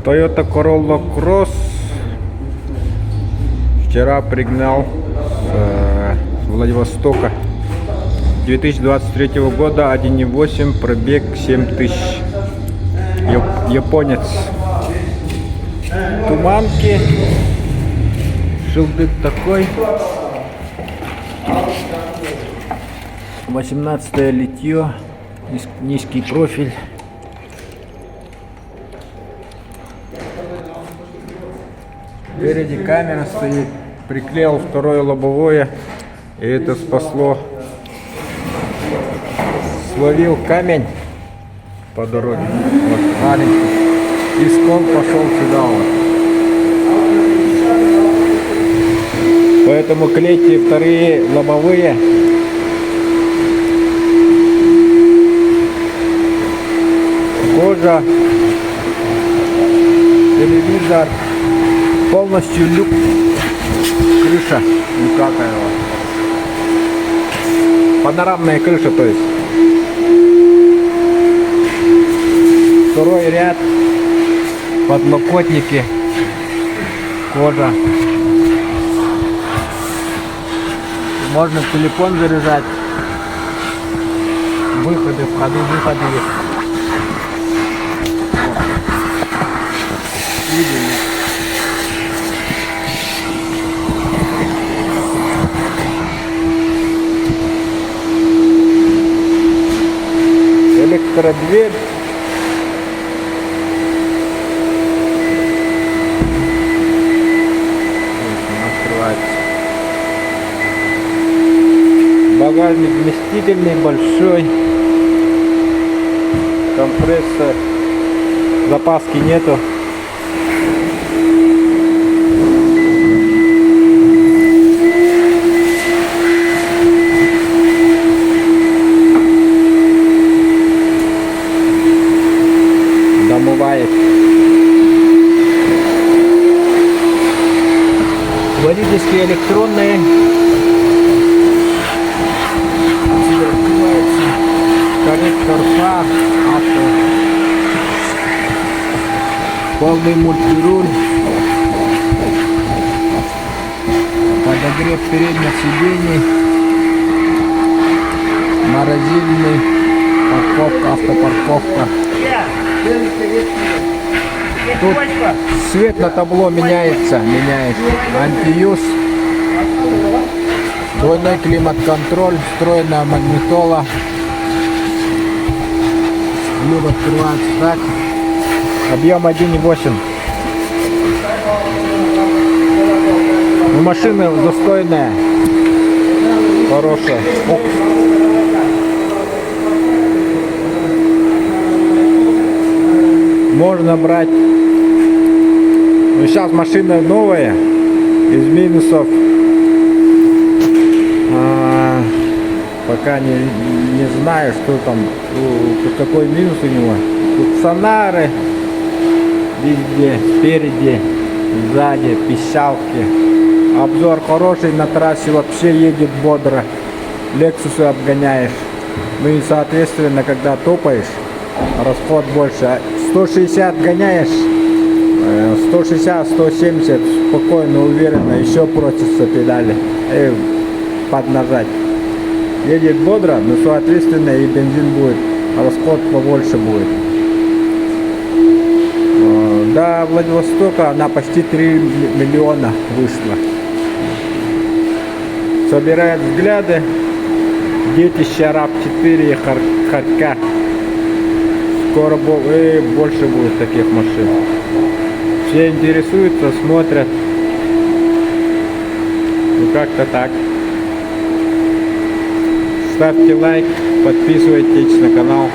Toyota Corolla Cross. Вчера пригнал с Владивостока. 2023 года, 1.8, пробег 7000. Японец. Туманки. Шилдык такой. 18 литье. Низкий профиль. Спереди камера стоит. Приклеил второе лобовое. И это спасло. Словил камень по дороге. Вот маленький. И скол пошел сюда вот. Поэтому клейте вторые лобовые. Кожа. Телевизор. Полностью люк. Крыша. Никакая. Панорамная крыша, то есть. Второй ряд. Подлокотники. Кожа. Можно телефон заряжать. Выходы, входы, выходы. Видели? Электродверь. Открывается. Багажник вместительный, большой. Компрессор. Запаски нету. Домывает. Водительские электронные. Отсюда открывается корректор фар, авто. Полный мультируль. Подогрев передних сидений. Морозильный. Парковка, автопарковка. Тут свет на табло меняется. Антиюз. Двойной климат-контроль. Встроенная магнитола. Люк открывается так. Объем 1.8. Машина достойная. Хорошая. Можно брать. Но сейчас машина новая. Из минусов. Пока не знаю, что там. Какой минус у него. Тут сонары. Везде. Спереди. Сзади. Пищалки. Обзор хороший. На трассе вообще едет бодро. Лексусы обгоняешь. Ну и соответственно, когда топаешь, расход больше. 160 гоняешь, 160-170 спокойно, уверенно, еще просится педали поднажать. Едет бодро, но соответственно и бензин будет, расход побольше будет. До Владивостока она почти 3 миллиона вышла. Собирает взгляды. Детище РАВ-4 и Харька. Скоро больше будет таких машин. Все интересуются, смотрят. Ну как-то так. Ставьте лайк, подписывайтесь на канал.